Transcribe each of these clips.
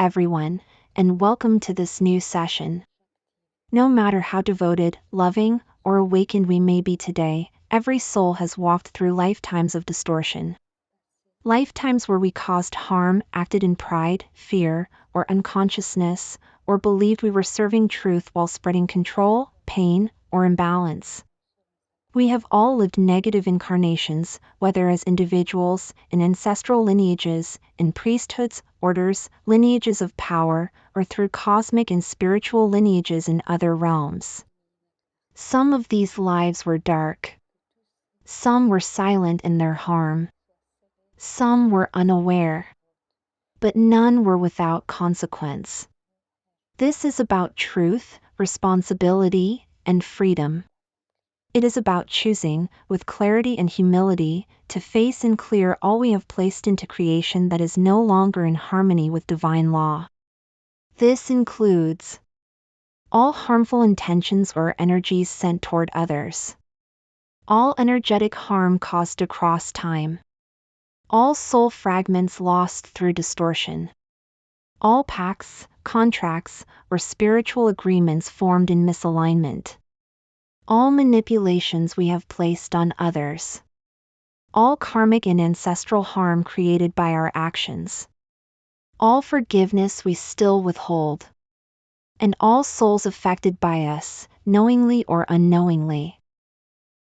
everyone, and welcome to this new session. No matter how devoted, loving, or awakened we may be today, every soul has walked through lifetimes of distortion. Lifetimes where we caused harm, acted in pride, fear, or unconsciousness, or believed we were serving truth while spreading control, pain, or imbalance. We have all lived negative incarnations, whether as individuals, in ancestral lineages, in priesthoods, orders, lineages of power, or through cosmic and spiritual lineages in other realms. Some of these lives were dark. Some were silent in their harm. Some were unaware. But none were without consequence. This is about truth, responsibility, and freedom. It is about choosing, with clarity and humility, to face and clear all we have placed into creation that is no longer in harmony with divine law. This includes all harmful intentions or energies sent toward others, all energetic harm caused across time, all soul fragments lost through distortion, all pacts, contracts, or spiritual agreements formed in misalignment, all manipulations we have placed on others, all karmic and ancestral harm created by our actions, all forgiveness we still withhold, and all souls affected by us, knowingly or unknowingly.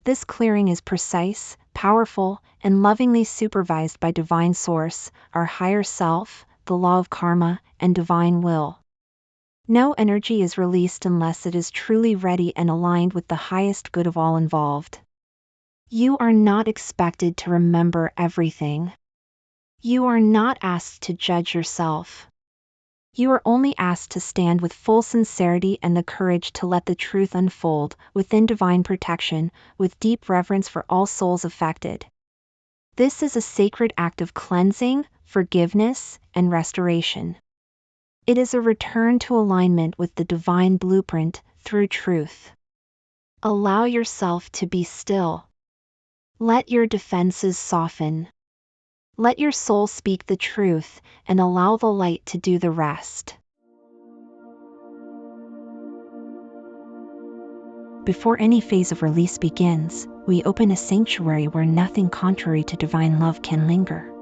This clearing is precise, powerful, and lovingly supervised by Divine Source, our higher self, the law of karma, and divine will. No energy is released unless it is truly ready and aligned with the highest good of all involved. You are not expected to remember everything. You are not asked to judge yourself. You are only asked to stand with full sincerity and the courage to let the truth unfold, within divine protection, with deep reverence for all souls affected. This is a sacred act of cleansing, forgiveness, and restoration. It is a return to alignment with the divine blueprint, through truth. Allow yourself to be still. Let your defenses soften. Let your soul speak the truth, and allow the light to do the rest. Before any phase of release begins, we open a sanctuary where nothing contrary to divine love can linger.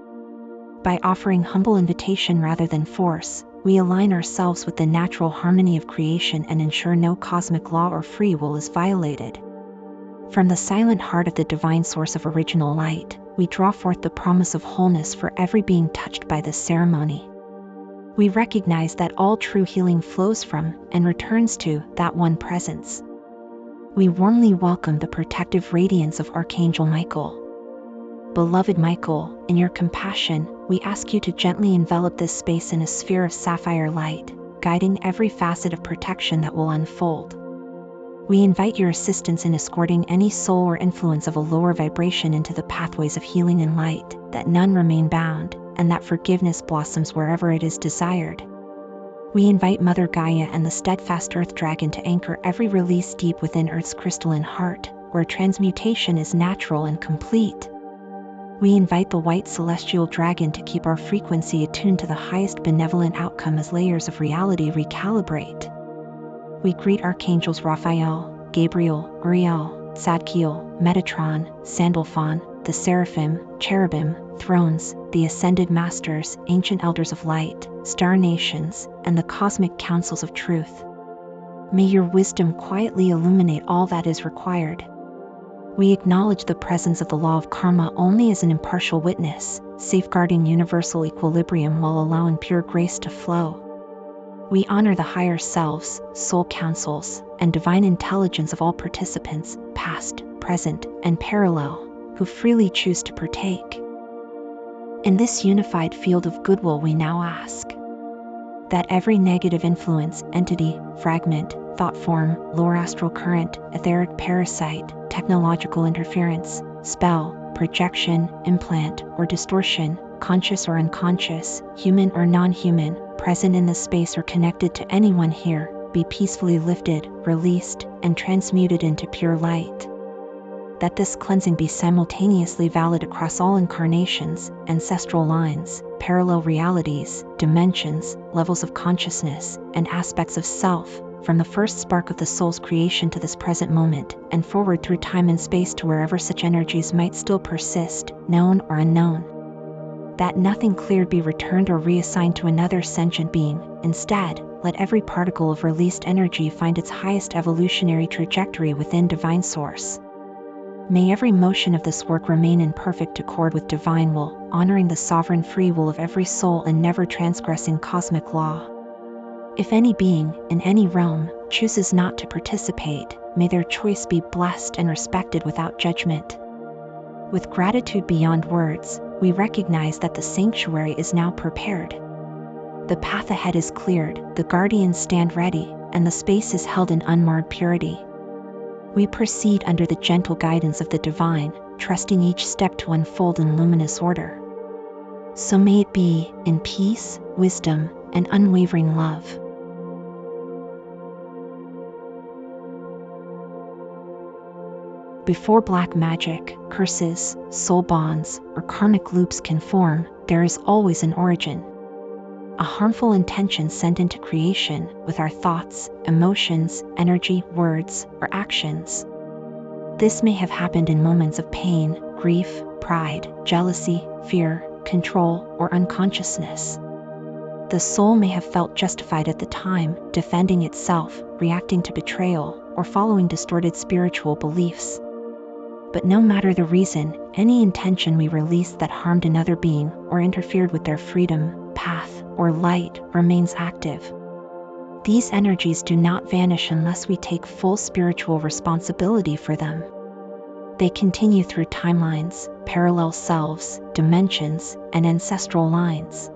By offering humble invitation rather than force, we align ourselves with the natural harmony of creation and ensure no cosmic law or free will is violated. From the silent heart of the divine source of original light, we draw forth the promise of wholeness for every being touched by this ceremony. We recognize that all true healing flows from, and returns to, that one presence. We warmly welcome the protective radiance of Archangel Michael. Beloved Michael, in your compassion, we ask you to gently envelop this space in a sphere of sapphire light, guiding every facet of protection that will unfold. We invite your assistance in escorting any soul or influence of a lower vibration into the pathways of healing and light, that none remain bound, and that forgiveness blossoms wherever it is desired. We invite Mother Gaia and the steadfast Earth Dragon to anchor every release deep within Earth's crystalline heart, where transmutation is natural and complete. We invite the White Celestial Dragon to keep our frequency attuned to the highest benevolent outcome as layers of reality recalibrate. We greet Archangels Raphael, Gabriel, Uriel, Zadkiel, Metatron, Sandalphon, the Seraphim, Cherubim, Thrones, the Ascended Masters, Ancient Elders of Light, Star Nations, and the Cosmic Councils of Truth. May your wisdom quietly illuminate all that is required. We acknowledge the presence of the law of karma only as an impartial witness, safeguarding universal equilibrium while allowing pure grace to flow. We honor the higher selves, soul councils, and divine intelligence of all participants, past, present, and parallel, who freely choose to partake. In this unified field of goodwill, we now ask that every negative influence, entity, fragment, thought form, lower astral current, etheric parasite, technological interference, spell, projection, implant, or distortion, conscious or unconscious, human or non-human, present in the space or connected to anyone here, be peacefully lifted, released, and transmuted into pure light. that this cleansing be simultaneously valid across all incarnations, ancestral lines, parallel realities, dimensions, levels of consciousness, and aspects of self, from the first spark of the soul's creation to this present moment, and forward through time and space to wherever such energies might still persist, known or unknown. That nothing cleared be returned or reassigned to another sentient being. Instead, let every particle of released energy find its highest evolutionary trajectory within Divine Source. May every motion of this work remain in perfect accord with Divine will, honoring the sovereign free will of every soul and never transgressing cosmic law. If any being, in any realm, chooses not to participate, may their choice be blessed and respected without judgment. With gratitude beyond words, we recognize that the sanctuary is now prepared. The path ahead is cleared, the guardians stand ready, and the space is held in unmarred purity. We proceed under the gentle guidance of the divine, trusting each step to unfold in luminous order. So may it be, in peace, wisdom, and unwavering love. Before black magic, curses, soul bonds, or karmic loops can form, there is always an origin. A harmful intention sent into creation with our thoughts, emotions, energy, words, or actions. This may have happened in moments of pain, grief, pride, jealousy, fear, control, or unconsciousness. The soul may have felt justified at the time, defending itself, reacting to betrayal, or following distorted spiritual beliefs. But no matter the reason, any intention we release that harmed another being or interfered with their freedom, path, or light remains active. These energies do not vanish unless we take full spiritual responsibility for them. They continue through timelines, parallel selves, dimensions, and ancestral lines.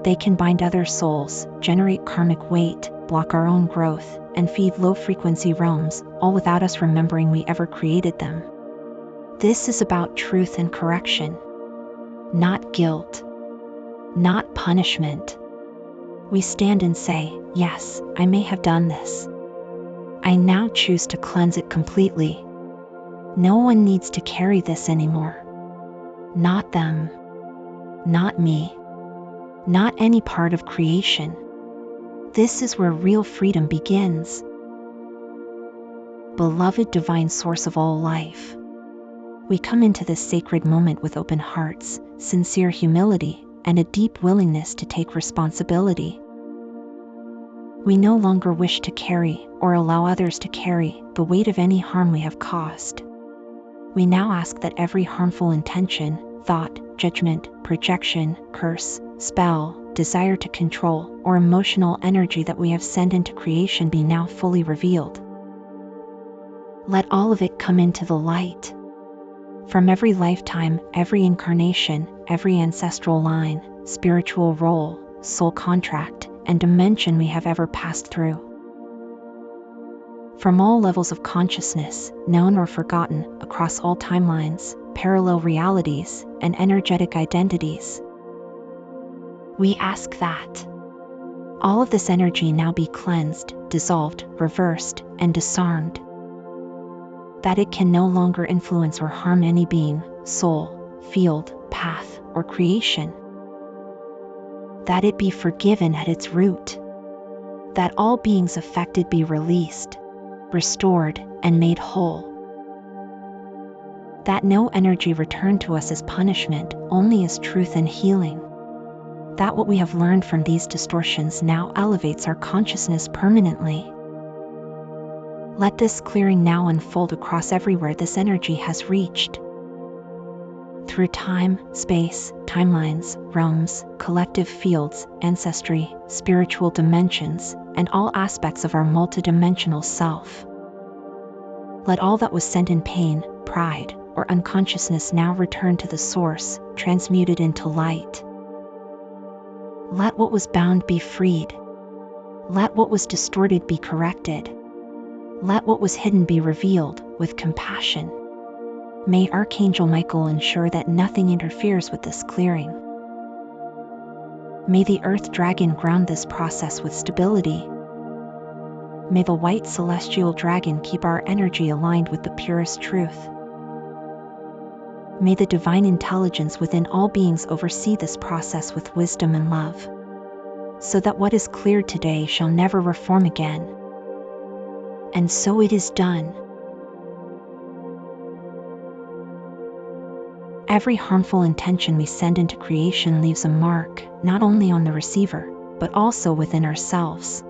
They can bind other souls, generate karmic weight, block our own growth, and feed low-frequency realms, all without us remembering we ever created them. This is about truth and correction, not guilt, not punishment. We stand and say, yes, I may have done this. I now choose to cleanse it completely. No one needs to carry this anymore. Not them. Not me. Not any part of creation. This is where real freedom begins. Beloved Divine Source of all life, we come into this sacred moment with open hearts, sincere humility, and a deep willingness to take responsibility. We no longer wish to carry, or allow others to carry, the weight of any harm we have caused. We now ask that every harmful intention, thought, judgment, projection, curse, spell, desire to control, or emotional energy that we have sent into creation be now fully revealed. Let all of it come into the light. From every lifetime, every incarnation, every ancestral line, spiritual role, soul contract, and dimension we have ever passed through. From all levels of consciousness, known or forgotten, across all timelines, parallel realities, and energetic identities. We ask that all of this energy now be cleansed, dissolved, reversed, and disarmed. That it can no longer influence or harm any being, soul, field, path, or creation. That it be forgiven at its root. That all beings affected be released, restored, and made whole. That no energy return to us as punishment, only as truth and healing. That what we have learned from these distortions now elevates our consciousness permanently. Let this clearing now unfold across everywhere this energy has reached. Through time, space, timelines, realms, collective fields, ancestry, spiritual dimensions, and all aspects of our multidimensional self. Let all that was sent in pain, pride, or unconsciousness now return to the source, transmuted into light. Let what was bound be freed. Let what was distorted be corrected. Let what was hidden be revealed, with compassion. May Archangel Michael ensure that nothing interferes with this clearing. May the Earth Dragon ground this process with stability. May the White Celestial Dragon keep our energy aligned with the purest truth. May the divine intelligence within all beings oversee this process with wisdom and love, so that what is cleared today shall never reform again. And so it is done. Every harmful intention we send into creation leaves a mark, not only on the receiver, but also within ourselves.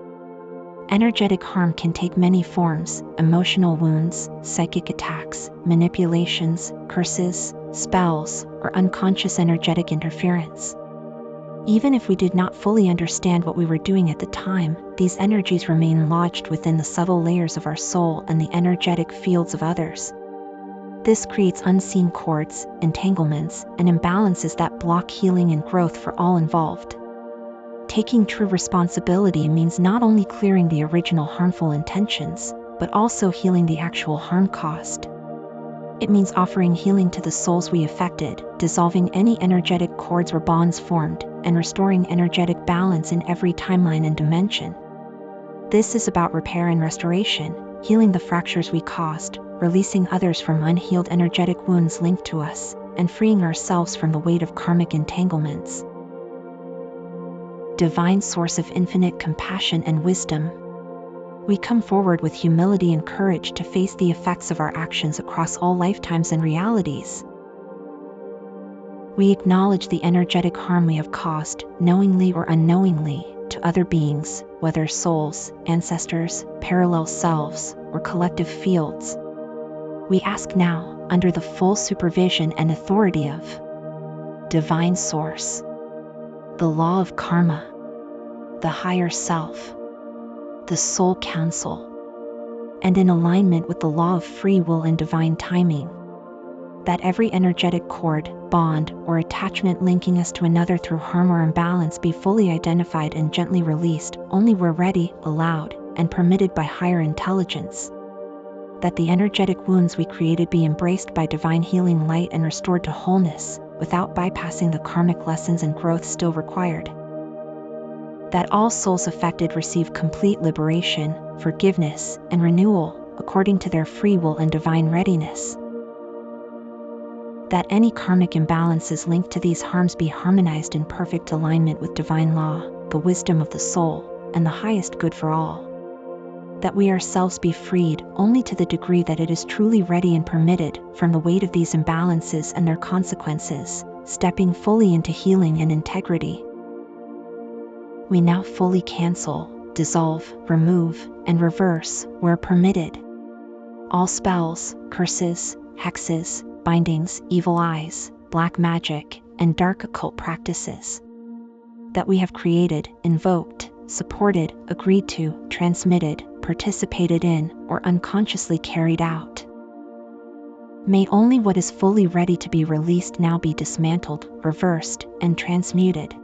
Energetic harm can take many forms: emotional wounds, psychic attacks, manipulations, curses, spells, or unconscious energetic interference. Even if we did not fully understand what we were doing at the time, these energies remain lodged within the subtle layers of our soul and the energetic fields of others. This creates unseen cords, entanglements, and imbalances that block healing and growth for all involved. Taking true responsibility means not only clearing the original harmful intentions, but also healing the actual harm caused. It means offering healing to the souls we affected, dissolving any energetic cords or bonds formed, and restoring energetic balance in every timeline and dimension. This is about repair and restoration, healing the fractures we caused, releasing others from unhealed energetic wounds linked to us, and freeing ourselves from the weight of karmic entanglements. Divine source of infinite compassion and wisdom, we come forward with humility and courage to face the effects of our actions across all lifetimes and realities. We acknowledge the energetic harm we have caused, knowingly or unknowingly, to other beings, whether souls, ancestors, parallel selves, or collective fields. We ask now, under the full supervision and authority of Divine Source, the law of karma, the higher self, the soul council, and in alignment with the law of free will and divine timing, that every energetic cord, bond, or attachment linking us to another through harm or imbalance be fully identified and gently released only where ready, allowed, and permitted by higher intelligence. That the energetic wounds we created be embraced by divine healing light and restored to wholeness, without bypassing the karmic lessons and growth still required. That all souls affected receive complete liberation, forgiveness, and renewal, according to their free will and divine readiness. That any karmic imbalances linked to these harms be harmonized in perfect alignment with divine law, the wisdom of the soul, and the highest good for all. That we ourselves be freed only to the degree that it is truly ready and permitted from the weight of these imbalances and their consequences, stepping fully into healing and integrity. We now fully cancel, dissolve, remove, and reverse, where permitted, all spells, curses, hexes, bindings, evil eyes, black magic, and dark occult practices that we have created, invoked, supported, agreed to, transmitted, participated in, or unconsciously carried out. May only what is fully ready to be released now be dismantled, reversed, and transmuted,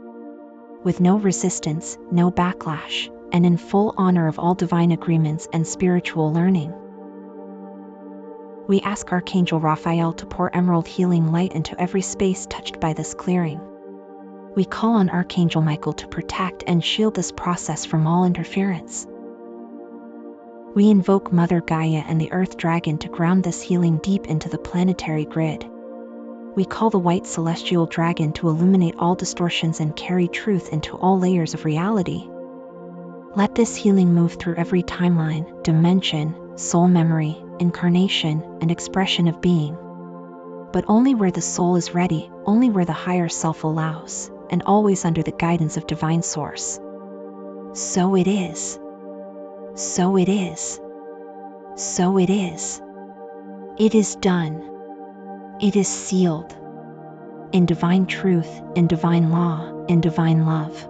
with no resistance, no backlash, and in full honor of all divine agreements and spiritual learning. We ask Archangel Raphael to pour emerald healing light into every space touched by this clearing. We call on Archangel Michael to protect and shield this process from all interference. We invoke Mother Gaia and the Earth Dragon to ground this healing deep into the planetary grid. We call the White Celestial Dragon to illuminate all distortions and carry truth into all layers of reality. Let this healing move through every timeline, dimension, soul memory, incarnation, and expression of being. But only where the soul is ready, only where the higher self allows, and always under the guidance of Divine Source. So it is. So it is. So it is. It is done. It is sealed. In divine truth, in divine law, in divine love.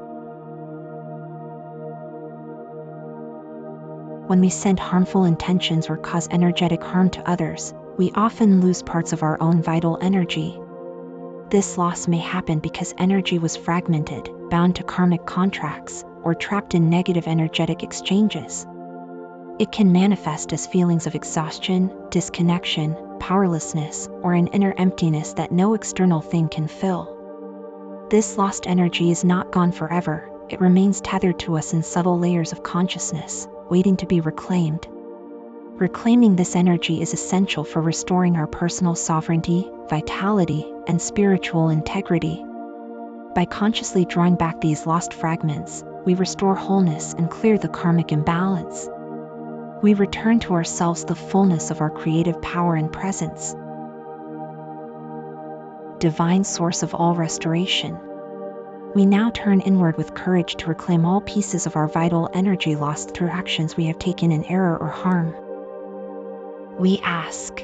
When we send harmful intentions or cause energetic harm to others, we often lose parts of our own vital energy. This loss may happen because energy was fragmented, bound to karmic contracts, or trapped in negative energetic exchanges. It can manifest as feelings of exhaustion, disconnection, powerlessness, or an inner emptiness that no external thing can fill. This lost energy is not gone forever, it remains tethered to us in subtle layers of consciousness, waiting to be reclaimed. Reclaiming this energy is essential for restoring our personal sovereignty, vitality, and spiritual integrity. By consciously drawing back these lost fragments, we restore wholeness and clear the karmic imbalance. We return to ourselves the fullness of our creative power and presence. Divine source of all restoration. We now turn inward with courage to reclaim all pieces of our vital energy lost through actions we have taken in error or harm. We ask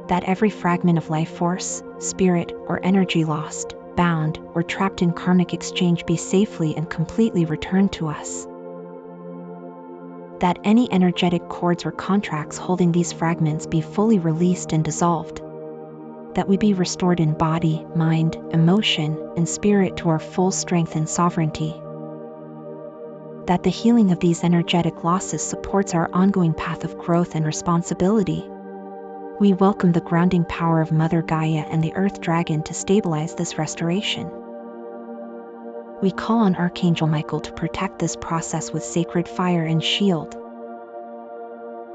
that every fragment of life force, spirit, or energy lost, bound, or trapped in karmic exchange be safely and completely returned to us. That any energetic cords or contracts holding these fragments be fully released and dissolved. That we be restored in body, mind, emotion, and spirit to our full strength and sovereignty. That the healing of these energetic losses supports our ongoing path of growth and responsibility. We welcome the grounding power of Mother Gaia and the Earth Dragon to stabilize this restoration. We call on Archangel Michael to protect this process with sacred fire and shield.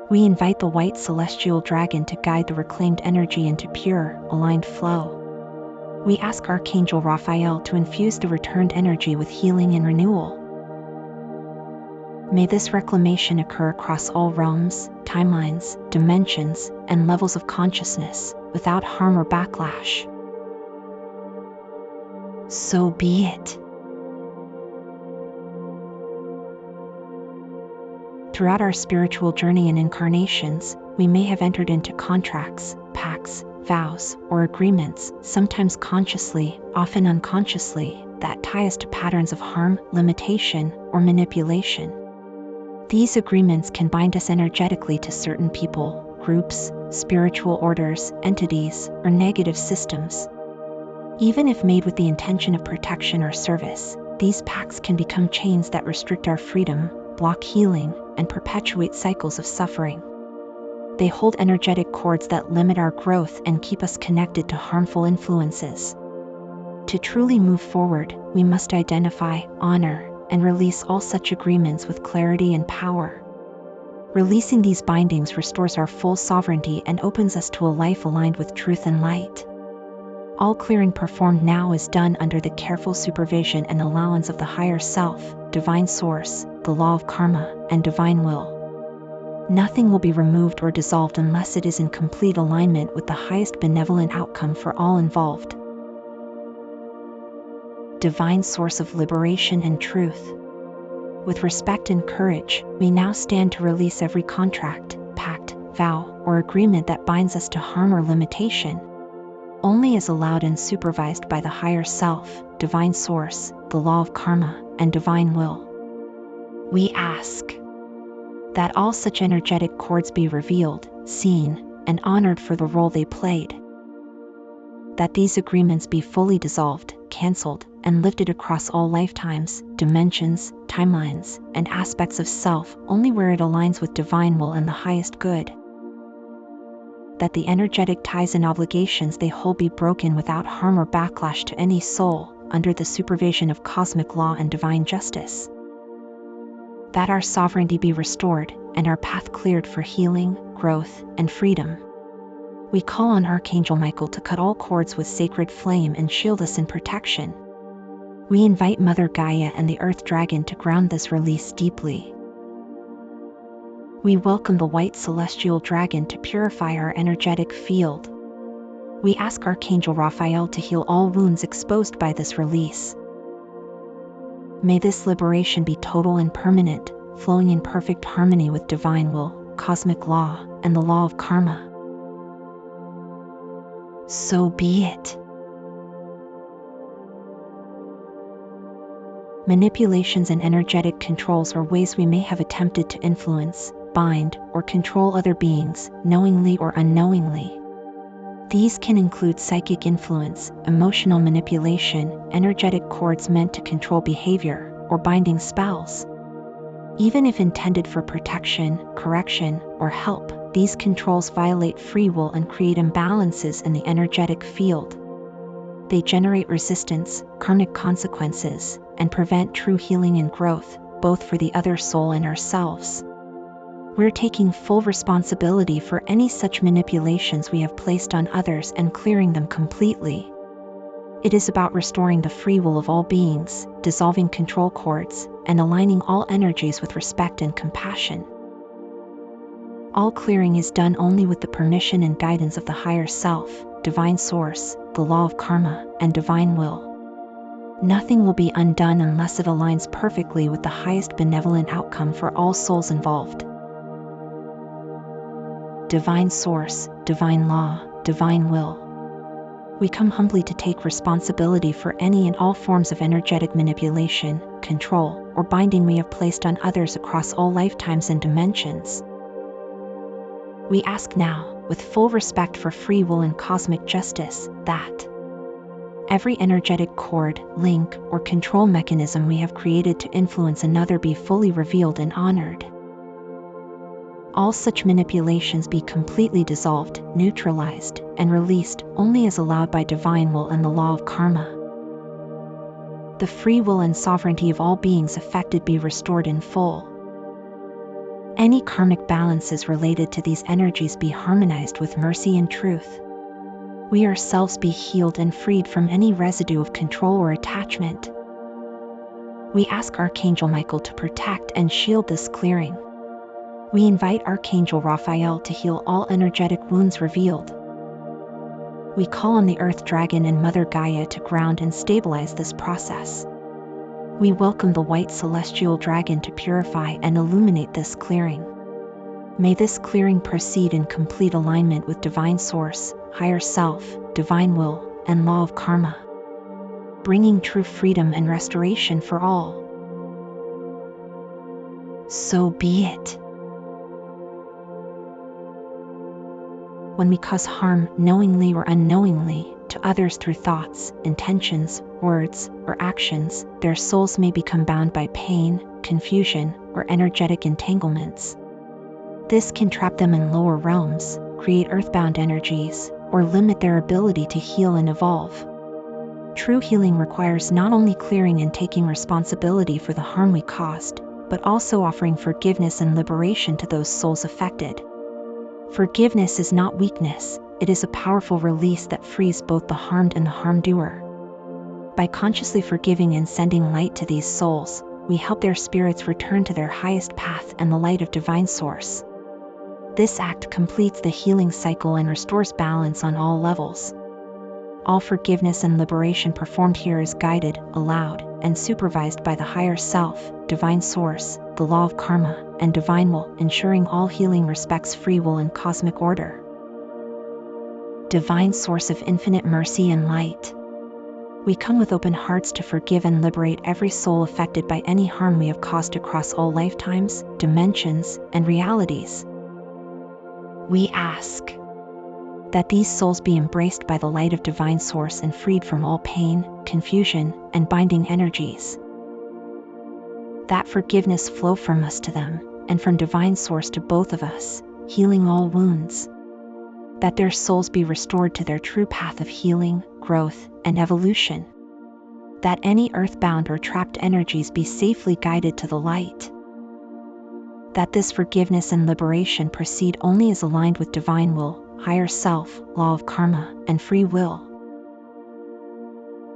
We invite the White Celestial Dragon to guide the reclaimed energy into pure, aligned flow. We ask Archangel Raphael to infuse the returned energy with healing and renewal. May this reclamation occur across all realms, timelines, dimensions, and levels of consciousness, without harm or backlash. So be it. Throughout our spiritual journey and incarnations, we may have entered into contracts, pacts, vows, or agreements, sometimes consciously, often unconsciously, that tie us to patterns of harm, limitation, or manipulation. These agreements can bind us energetically to certain people, groups, spiritual orders, entities, or negative systems. Even if made with the intention of protection or service, these pacts can become chains that restrict our freedom, block healing, and perpetuate cycles of suffering. They hold energetic cords that limit our growth and keep us connected to harmful influences. To truly move forward, we must identify, honor, and release all such agreements with clarity and power. Releasing these bindings restores our full sovereignty and opens us to a life aligned with truth and light. All clearing performed now is done under the careful supervision and allowance of the higher self, divine source, the law of karma, and divine will. Nothing will be removed or dissolved unless it is in complete alignment with the highest benevolent outcome for all involved. Divine source of liberation and truth. With respect and courage, we now stand to release every contract, pact, vow, or agreement that binds us to harm or limitation. Only as allowed and supervised by the higher self, divine source, the law of karma, and divine will. We ask that all such energetic cords be revealed, seen, and honored for the role they played. That these agreements be fully dissolved, cancelled, and lifted across all lifetimes, dimensions, timelines, and aspects of self only where it aligns with divine will and the highest good. That the energetic ties and obligations they hold be broken without harm or backlash to any soul, under the supervision of cosmic law and divine justice. That our sovereignty be restored, and our path cleared for healing, growth, and freedom. We call on Archangel Michael to cut all cords with sacred flame and shield us in protection. We invite Mother Gaia and the Earth Dragon to ground this release deeply. We welcome the White Celestial Dragon to purify our energetic field. We ask Archangel Raphael to heal all wounds exposed by this release. May this liberation be total and permanent, flowing in perfect harmony with divine will, cosmic law, and the law of karma. So be it. Manipulations and energetic controls are ways we may have attempted to influence, bind, or control other beings, knowingly or unknowingly. These can include psychic influence, emotional manipulation, energetic cords meant to control behavior, or binding spells. Even if intended for protection, correction, or help, these controls violate free will and create imbalances in the energetic field. They generate resistance, karmic consequences, and prevent true healing and growth, both for the other soul and ourselves. We're taking full responsibility for any such manipulations we have placed on others and clearing them completely. It is about restoring the free will of all beings, dissolving control cords, and aligning all energies with respect and compassion. All clearing is done only with the permission and guidance of the higher self, divine source, the law of karma, and divine will. Nothing will be undone unless it aligns perfectly with the highest benevolent outcome for all souls involved. Divine source, divine law, divine will. We come humbly to take responsibility for any and all forms of energetic manipulation, control, or binding we have placed on others across all lifetimes and dimensions. We ask now, with full respect for free will and cosmic justice, that every energetic cord, link, or control mechanism we have created to influence another be fully revealed and honored. All such manipulations be completely dissolved, neutralized, and released only as allowed by divine will and the law of karma. The free will and sovereignty of all beings affected be restored in full. Any karmic balances related to these energies be harmonized with mercy and truth. We ourselves be healed and freed from any residue of control or attachment. We ask Archangel Michael to protect and shield this clearing. We invite Archangel Raphael to heal all energetic wounds revealed. We call on the Earth Dragon and Mother Gaia to ground and stabilize this process. We welcome the White Celestial Dragon to purify and illuminate this clearing. May this clearing proceed in complete alignment with divine source, higher self, divine will, and law of karma, bringing true freedom and restoration for all. So be it. When we cause harm, knowingly or unknowingly, to others through thoughts, intentions, words, or actions, their souls may become bound by pain, confusion, or energetic entanglements. This can trap them in lower realms, create earthbound energies, or limit their ability to heal and evolve. True healing requires not only clearing and taking responsibility for the harm we caused, but also offering forgiveness and liberation to those souls affected. Forgiveness is not weakness, it is a powerful release that frees both the harmed and the harm doer. By consciously forgiving and sending light to these souls, we help their spirits return to their highest path and the light of divine source. This act completes the healing cycle and restores balance on all levels. All forgiveness and liberation performed here is guided, allowed, and supervised by the higher self, divine source, the law of karma, and divine will, ensuring all healing respects free will and cosmic order. Divine source of infinite mercy and light. We come with open hearts to forgive and liberate every soul affected by any harm we have caused across all lifetimes, dimensions, and realities. We ask that these souls be embraced by the light of divine source and freed from all pain, confusion, and binding energies. That forgiveness flow from us to them, and from divine source to both of us, healing all wounds. That their souls be restored to their true path of healing, growth, and evolution. That any earthbound or trapped energies be safely guided to the light. That this forgiveness and liberation proceed only as aligned with divine will, higher self, law of karma, and free will.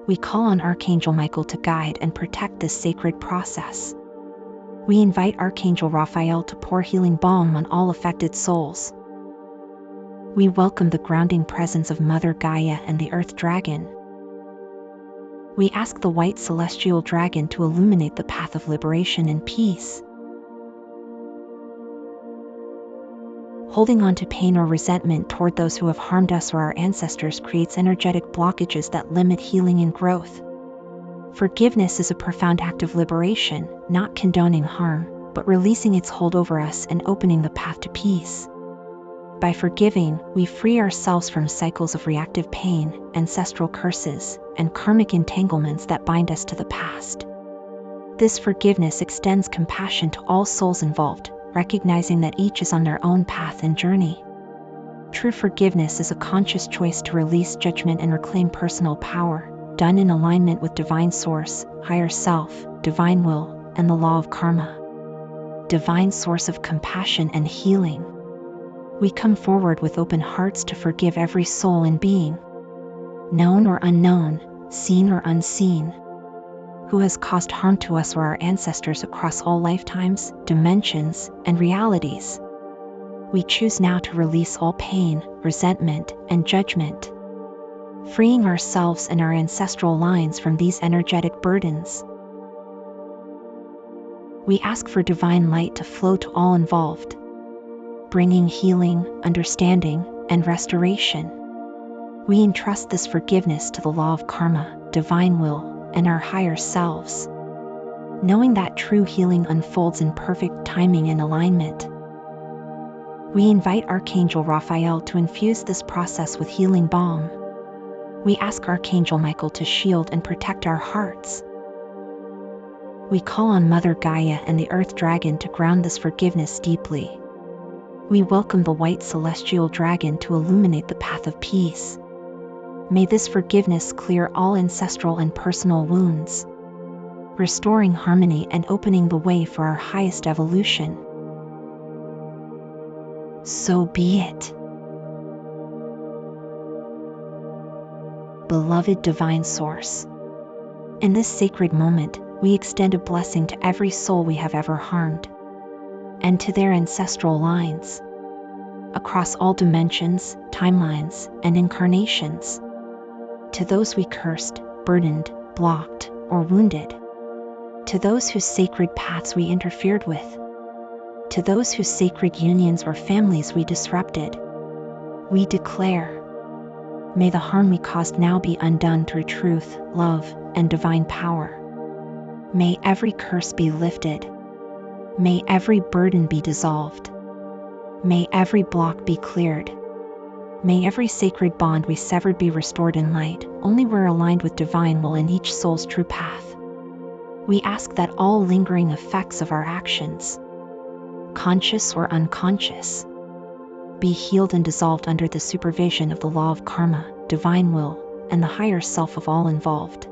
We call on Archangel Michael to guide and protect this sacred process. We invite Archangel Raphael to pour healing balm on all affected souls. We welcome the grounding presence of Mother Gaia and the Earth Dragon. We ask the White Celestial Dragon to illuminate the path of liberation and peace. Holding on to pain or resentment toward those who have harmed us or our ancestors creates energetic blockages that limit healing and growth. Forgiveness is a profound act of liberation, not condoning harm, but releasing its hold over us and opening the path to peace. By forgiving, we free ourselves from cycles of reactive pain, ancestral curses, and karmic entanglements that bind us to the past. This forgiveness extends compassion to all souls involved, recognizing that each is on their own path and journey. True forgiveness is a conscious choice to release judgment and reclaim personal power, done in alignment with divine source, higher self, divine will, and the law of karma. divine source of compassion and healing. We come forward with open hearts to forgive every soul and being, known or unknown, seen or unseen, who has caused harm to us or our ancestors across all lifetimes, dimensions, and realities. We choose now to release all pain, resentment, and judgment, freeing ourselves and our ancestral lines from these energetic burdens. We ask for divine light to flow to all involved, bringing healing, understanding, and restoration. We entrust this forgiveness to the law of karma, divine will, and our higher selves, knowing that true healing unfolds in perfect timing and alignment. We invite Archangel Raphael to infuse this process with healing balm. We ask Archangel Michael to shield and protect our hearts. We call on Mother Gaia and the Earth Dragon to ground this forgiveness deeply. We welcome the white celestial dragon to illuminate the path of peace. May this forgiveness clear all ancestral and personal wounds, restoring harmony and opening the way for our highest evolution. So be it. Beloved Divine Source, in this sacred moment, we extend a blessing to every soul we have ever harmed, and to their ancestral lines, across all dimensions, timelines, and incarnations. To those we cursed, burdened, blocked, or wounded. To those whose sacred paths we interfered with. To those whose sacred unions or families we disrupted. We declare, may the harm we caused now be undone through truth, love, and divine power. May every curse be lifted. May every burden be dissolved. May every block be cleared. May every sacred bond we severed be restored in light, only where aligned with divine will in each soul's true path. We ask that all lingering effects of our actions, conscious or unconscious, be healed and dissolved under the supervision of the law of karma, divine will, and the higher self of all involved.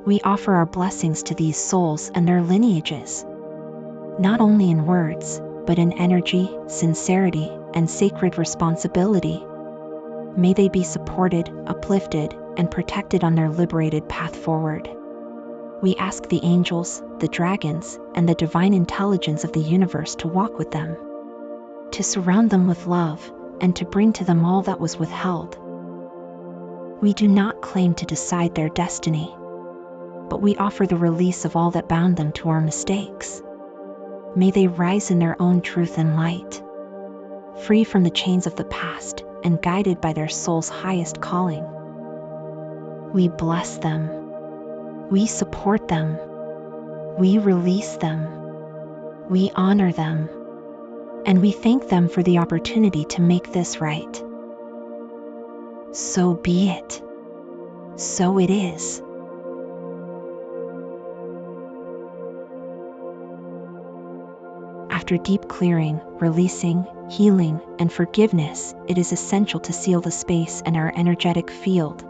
We offer our blessings to these souls and their lineages, not only in words, but in energy, sincerity, and sacred responsibility. May they be supported, uplifted, and protected on their liberated path forward. We ask the angels, the dragons, and the divine intelligence of the universe to walk with them, to surround them with love, and to bring to them all that was withheld. We do not claim to decide their destiny, but we offer the release of all that bound them to our mistakes. May they rise in their own truth and light, free from the chains of the past and guided by their soul's highest calling. We bless them. We support them. We release them. We honor them. And we thank them for the opportunity to make this right. So be it. So it is. After deep clearing, releasing, healing, and forgiveness, it is essential to seal the space and our energetic field.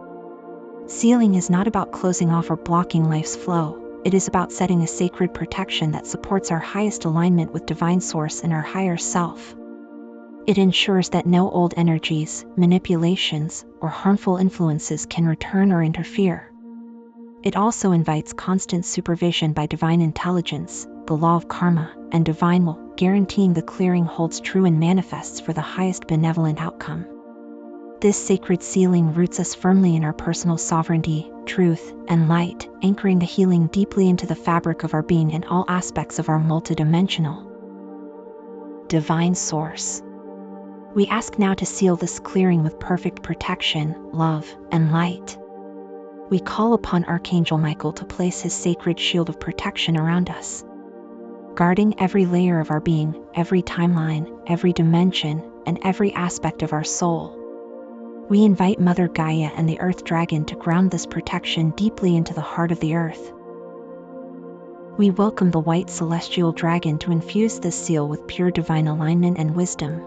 Sealing is not about closing off or blocking life's flow. It is about setting a sacred protection that supports our highest alignment with Divine Source and our higher self. It ensures that no old energies, manipulations, or harmful influences can return or interfere. It also invites constant supervision by divine intelligence, the law of karma, and divine will, guaranteeing the clearing holds true and manifests for the highest benevolent outcome. This sacred sealing roots us firmly in our personal sovereignty, truth, and light, anchoring the healing deeply into the fabric of our being and all aspects of our multidimensional Divine Source. We ask now to seal this clearing with perfect protection, love, and light. We call upon Archangel Michael to place his sacred shield of protection around us, guarding every layer of our being, every timeline, every dimension, and every aspect of our soul. We invite Mother Gaia and the Earth Dragon to ground this protection deeply into the heart of the earth. We welcome the white celestial dragon to infuse this seal with pure divine alignment and wisdom.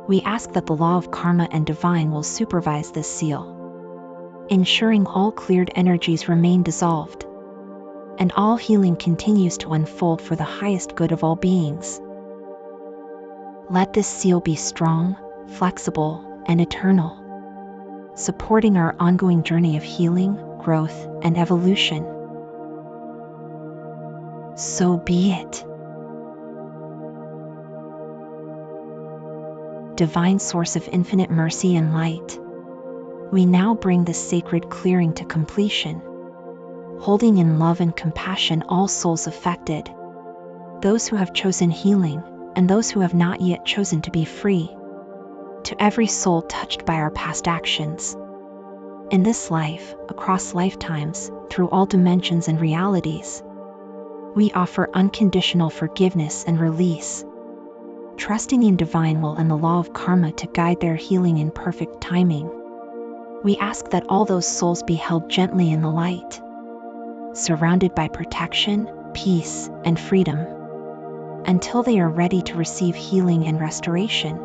We ask that the law of karma and divine will supervise this seal, ensuring all cleared energies remain dissolved, and all healing continues to unfold for the highest good of all beings. Let this seal be strong, flexible, and eternal, supporting our ongoing journey of healing, growth, and evolution. So be it. Divine Source of infinite mercy and light, we now bring this sacred clearing to completion, holding in love and compassion all souls affected, those who have chosen healing, and those who have not yet chosen to be free. To every soul touched by our past actions, in this life, across lifetimes, through all dimensions and realities, we offer unconditional forgiveness and release, trusting in divine will and the law of karma to guide their healing in perfect timing. We ask that all those souls be held gently in the light, surrounded by protection, peace, and freedom, until they are ready to receive healing and restoration.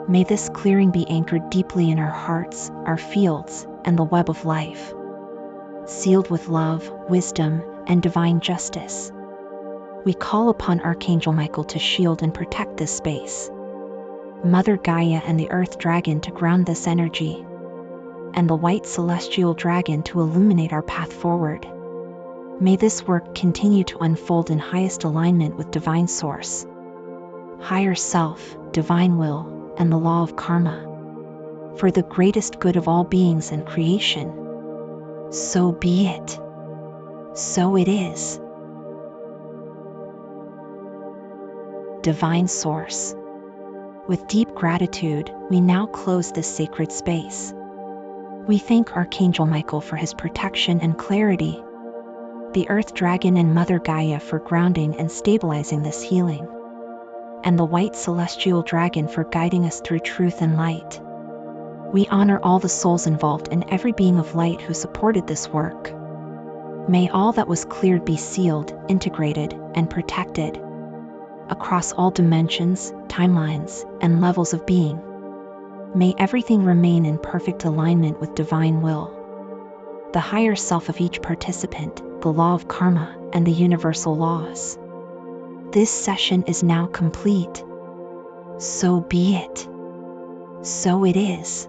May this clearing be anchored deeply in our hearts, our fields, and the web of life, sealed with love, wisdom, and divine justice. We call upon Archangel Michael to shield and protect this space, Mother Gaia and the Earth Dragon to ground this energy, and the White Celestial Dragon to illuminate our path forward. May this work continue to unfold in highest alignment with Divine Source, Higher Self, Divine Will, and the law of karma, for the greatest good of all beings and creation. So be it. So it is. Divine Source, with deep gratitude, we now close this sacred space. We thank Archangel Michael for his protection and clarity, the Earth Dragon and Mother Gaia for grounding and stabilizing this healing, and the White Celestial Dragon for guiding us through truth and light. We honor all the souls involved and every being of light who supported this work. May all that was cleared be sealed, integrated, and protected across all dimensions, timelines, and levels of being. May everything remain in perfect alignment with divine will, the higher self of each participant, the law of karma, and the universal laws. This session is now complete. So be it. So it is.